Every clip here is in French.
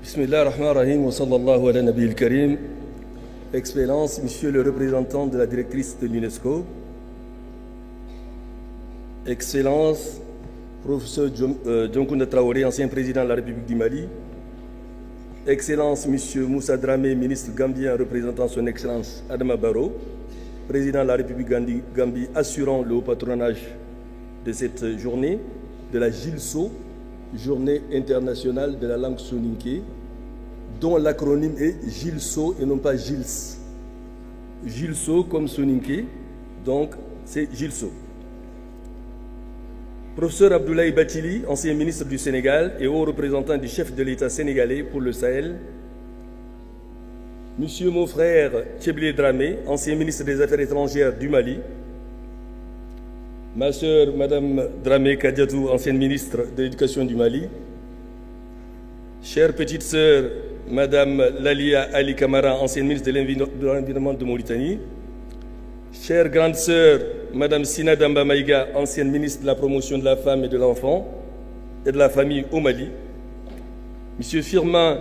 Bismillah ar-Rahman ar-Rahim wa sallallahu ala nabi al-Karim. Excellence, Monsieur le représentant de la directrice de l'UNESCO. Excellence, Professeur Dioncounda Traoré, ancien président de la République du Mali. Excellence, Monsieur Moussa Dramé, ministre gambien représentant son Excellence Adama Barrow, président de la République Gambie, assurant le haut patronage de cette journée de la GILSO, Journée internationale de la langue soninké, dont l'acronyme est GILSO et non pas GILS. GILSO comme soninké, donc c'est GILSO. Professeur Abdoulaye Bathily, ancien ministre du Sénégal et haut représentant du chef de l'État sénégalais pour le Sahel. Monsieur mon frère Tchéblé Dramé, ancien ministre des Affaires étrangères du Mali. Ma sœur, Madame Dramé Kadiatou, ancienne ministre de l'Éducation du Mali. Chère petite sœur, Madame Lalia Ali Kamara, ancienne ministre de l'Environnement de Mauritanie. Chère grande sœur, Madame Sina Damba Maïga, ancienne ministre de la Promotion de la Femme et de l'Enfant et de la Famille au Mali. Monsieur Firmin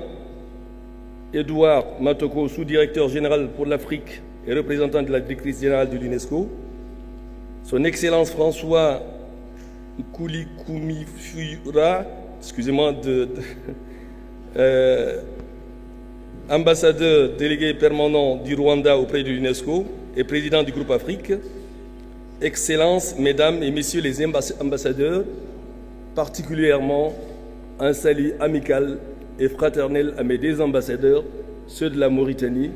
Edouard Matoko, sous-directeur général pour l'Afrique et représentant de la directrice générale de l'UNESCO. Son Excellence François Koulikoumifura, excusez-moi, ambassadeur délégué permanent du Rwanda auprès de l'UNESCO et président du groupe Afrique. Excellences, Mesdames et Messieurs les ambassadeurs, particulièrement un salut amical et fraternel à mes deux ambassadeurs, ceux de la Mauritanie,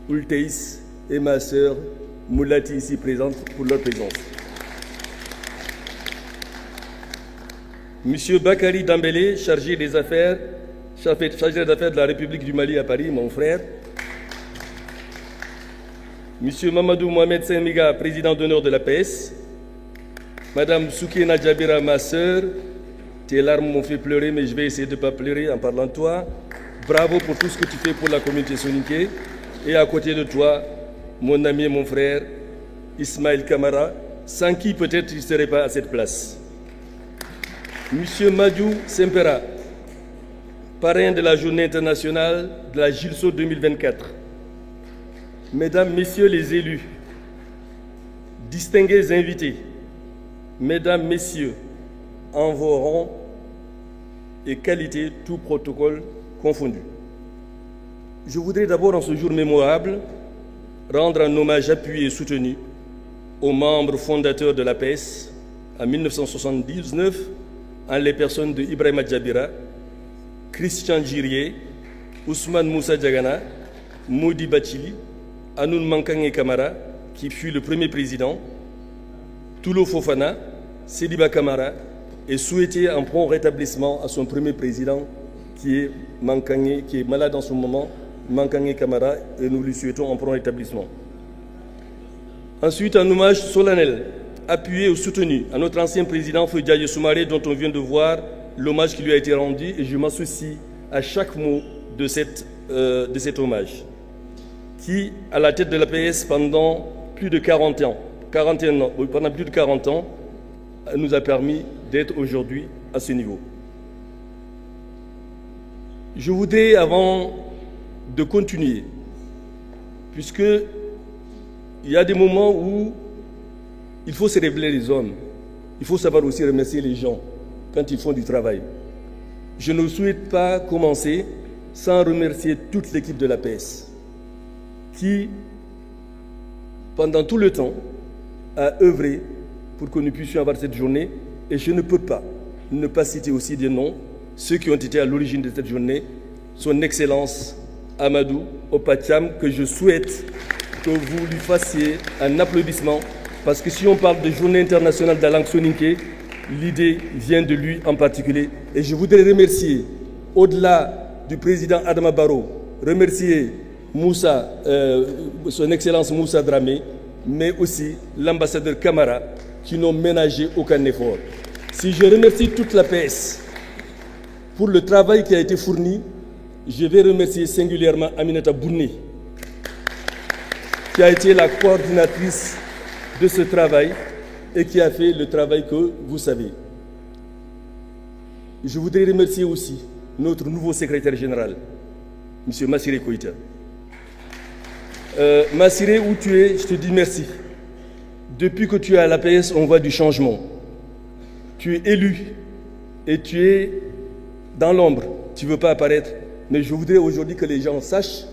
Ulteis et ma sœur Moulati, ici présente, pour leur présence. Monsieur Bakary Dambélé, chargé des affaires de la République du Mali à Paris, mon frère. Monsieur Mamadou Mohamed Semiga, président d'honneur de la PS. Madame Soukena Djabira, ma sœur. Tes larmes m'ont fait pleurer, mais je vais essayer de ne pas pleurer en parlant de toi. Bravo pour tout ce que tu fais pour la communauté soninké. Et à côté de toi, mon ami et mon frère, Ismaël Kamara, sans qui peut-être tu ne serais pas à cette place. Monsieur Madiou Sempera, parrain de la journée internationale de la GILSO 2024. Mesdames, Messieurs les élus, distingués invités, Mesdames, Messieurs, en vos rangs et qualités, tout protocole confondu. Je voudrais d'abord, en ce jour mémorable, rendre un hommage appuyé et soutenu aux membres fondateurs de l'APS en 1979, en les personnes de Ibrahima Djabira, Christian Djirié, Ousmane Moussa Diagana, Modi Bathily, Anoun Mankange Kamara, qui fut le premier président, Toulo Fofana, Sediba Kamara, et souhaiter un prompt rétablissement à son premier président, qui est Mankange, qui est malade en ce moment, Mankange Kamara, et nous lui souhaitons un prompt rétablissement. Ensuite, un hommage solennel, appuyé ou soutenu à notre ancien président Feudiaye Soumaré, dont on vient de voir l'hommage qui lui a été rendu, et je m'associe à chaque mot de cet hommage, qui, à la tête de l'APS pendant plus de 41 ans, nous a permis d'être aujourd'hui à ce niveau. Je voudrais, avant de continuer, puisque il y a des moments où il faut se révéler les hommes, il faut savoir aussi remercier les gens quand ils font du travail. Je ne souhaite pas commencer sans remercier toute l'équipe de l'APS qui, pendant tout le temps, a œuvré pour que nous puissions avoir cette journée. Et je ne peux pas ne pas citer aussi des noms, ceux qui ont été à l'origine de cette journée, son Excellence Amadou Opatiam, que je souhaite que vous lui fassiez un applaudissement, parce que si on parle de journée internationale de la langue soninké, l'idée vient de lui en particulier. Et je voudrais remercier, au-delà du président Adama Barrow, remercier Moussa, son Excellence Moussa Dramé, mais aussi l'ambassadeur Kamara, qui n'ont ménagé aucun effort. Si je remercie toute la PS pour le travail qui a été fourni, je vais remercier singulièrement Aminata Bouni, qui a été la coordinatrice de ce travail et qui a fait le travail que vous savez. Je voudrais remercier aussi notre nouveau secrétaire général, M. Massiré Koïta. Massiré, où tu es, je te dis merci. Depuis que tu es à l'APS, on voit du changement. Tu es élu et tu es dans l'ombre. Tu ne veux pas apparaître. Mais je voudrais aujourd'hui que les gens sachent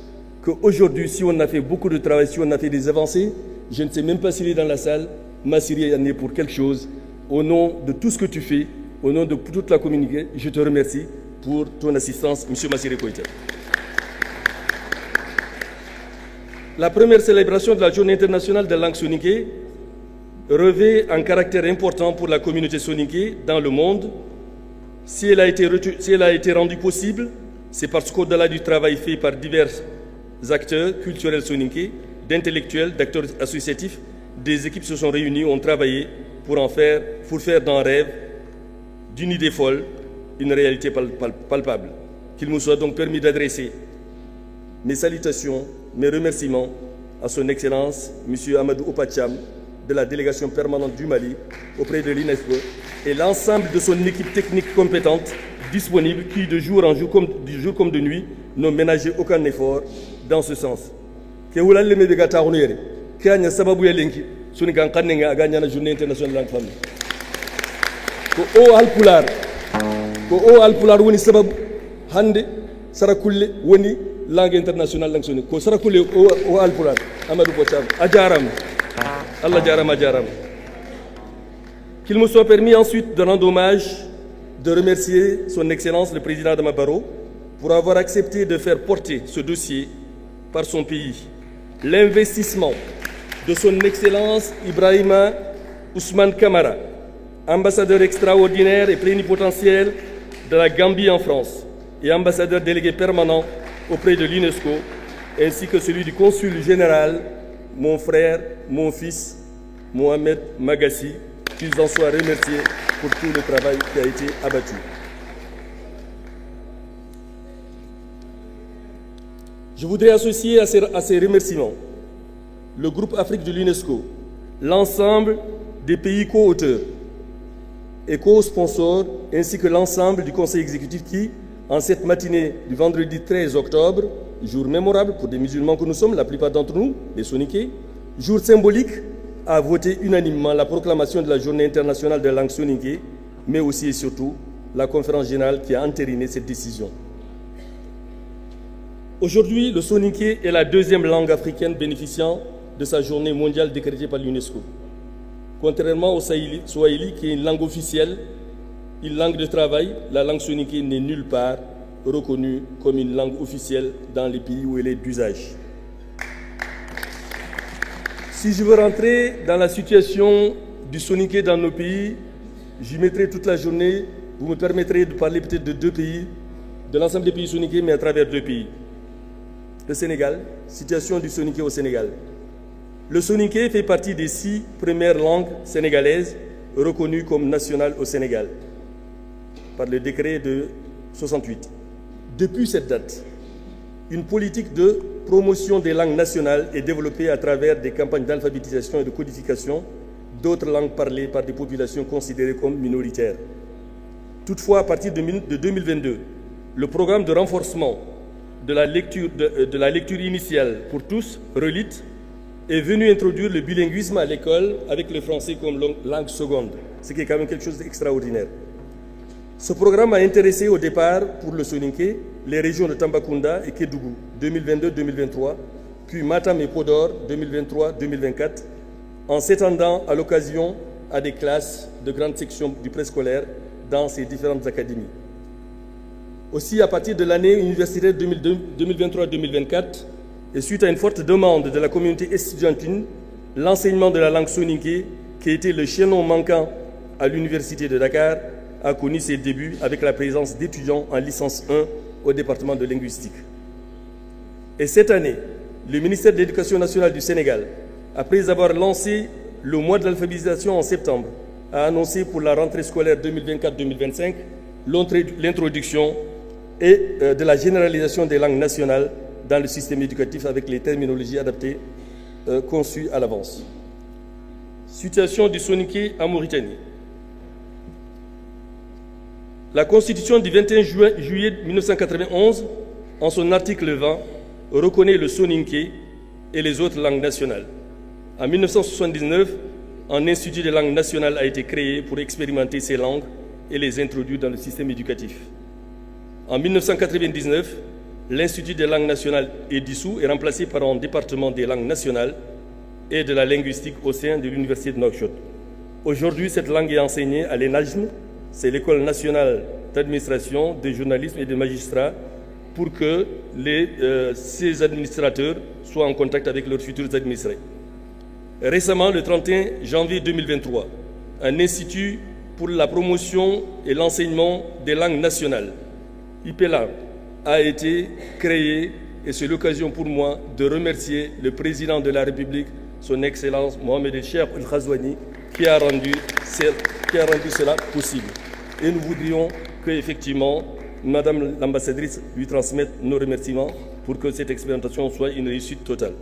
qu'aujourd'hui, si on a fait beaucoup de travail, si on a fait des avancées, je ne sais même pas s'il est dans la salle, Massiré en est pour quelque chose. Au nom de tout ce que tu fais, au nom de toute la communauté, je te remercie pour ton assistance, M. Massiré Koïta. La première célébration de la Journée internationale de la langue soninké revêt un caractère important pour la communauté soninké dans le monde. Si elle a été rendue possible, c'est parce qu'au-delà du travail fait par divers acteurs culturels soninké, d'intellectuels, d'acteurs associatifs, des équipes se sont réunies, ont travaillé pour faire d'un rêve, d'une idée folle, une réalité palpable. Qu'il me soit donc permis d'adresser mes salutations, mes remerciements à son Excellence, M. Amadou Opacham, de la délégation permanente du Mali auprès de l'UNESCO et l'ensemble de son équipe technique compétente, disponible, qui de jour en jour, comme de nuit, n'ont ménagé aucun effort dans ce sens. Que vous l'avez mis à Taounere, que vous avez lenki, ce n'est qu'un canenga à gagner la journée internationale de la famille. Que au Alpular, woni sabab hande sarakulle woni langue internationale langue soni ko sarakulle o Alpular Amadou Pocham ajaram Allah jaram ajaram. Qu'il me soit permis ensuite de rendre hommage, de remercier son Excellence le président Adama Barrow pour avoir accepté de faire porter ce dossier par son pays. L'investissement de son Excellence Ibrahima Ousmane Kamara, ambassadeur extraordinaire et plénipotentiaire de la Gambie en France et ambassadeur délégué permanent auprès de l'UNESCO, ainsi que celui du consul général, mon frère, mon fils, Mohamed Magassi, qu'ils en soient remerciés pour tout le travail qui a été abattu. Je voudrais associer à ces remerciements le groupe Afrique de l'UNESCO, l'ensemble des pays co-auteurs et co-sponsors, ainsi que l'ensemble du conseil exécutif qui, en cette matinée du vendredi 13 octobre, jour mémorable pour des musulmans que nous sommes, la plupart d'entre nous, les soninké, jour symbolique, a voté unanimement la proclamation de la Journée internationale de la langue soninké, mais aussi et surtout la conférence générale qui a entériné cette décision. Aujourd'hui, le soninké est la deuxième langue africaine bénéficiant de sa journée mondiale décrétée par l'UNESCO. Contrairement au swahili, qui est une langue officielle, une langue de travail, la langue soninké n'est nulle part reconnue comme une langue officielle dans les pays où elle est d'usage. Si je veux rentrer dans la situation du soninké dans nos pays, j'y mettrai toute la journée. Vous me permettrez de parler peut-être de deux pays, de l'ensemble des pays soninké, mais à travers deux pays. Le Sénégal, situation du soninké au Sénégal. Le soninké fait partie des 6 premières langues sénégalaises reconnues comme nationales au Sénégal par le décret de 68. Depuis cette date, une politique de promotion des langues nationales est développée à travers des campagnes d'alphabétisation et de codification d'autres langues parlées par des populations considérées comme minoritaires. Toutefois, à partir de 2022, le programme de renforcement de la lecture initiale pour tous, RELIT, est venu introduire le bilinguisme à l'école avec le français comme langue seconde, ce qui est quand même quelque chose d'extraordinaire. Ce programme a intéressé au départ, pour le soninké, les régions de Tambacounda et Kédougou, 2022-2023, puis Matam et Podor, 2023-2024, en s'étendant à l'occasion à des classes de grande section du préscolaire dans ces différentes académies. Aussi, à partir de l'année universitaire 2023-2024, et suite à une forte demande de la communauté estudiantine, l'enseignement de la langue soninké, qui était le chaînon manquant à l'université de Dakar, a connu ses débuts avec la présence d'étudiants en licence 1 au département de linguistique. Et cette année, le ministère de l'Éducation nationale du Sénégal, après avoir lancé le mois de l'alphabétisation en septembre, a annoncé pour la rentrée scolaire 2024-2025 l'introduction de la généralisation des langues nationales dans le système éducatif avec les terminologies adaptées conçues à l'avance. Situation du soninké en Mauritanie. La Constitution du 21 juillet 1991 en son article 20, reconnaît le soninké et les autres langues nationales. En 1979, un institut des langues nationales a été créé pour expérimenter ces langues et les introduire dans le système éducatif. En 1999, l'Institut des langues nationales est dissous et remplacé par un département des langues nationales et de la linguistique au sein de l'Université de Nouakchott. Aujourd'hui, cette langue est enseignée à l'ENAJM, c'est l'École nationale d'administration, des journalistes et des magistrats, pour que ces administrateurs soient en contact avec leurs futurs administrés. Récemment, le 31 janvier 2023, un institut pour la promotion et l'enseignement des langues nationales, IPELA, a été créé et c'est l'occasion pour moi de remercier le président de la République, son Excellence Mohamed El Cheikh El Ghazouani, qui a rendu cela possible. Et nous voudrions que, effectivement, Madame l'ambassadrice lui transmette nos remerciements pour que cette expérimentation soit une réussite totale.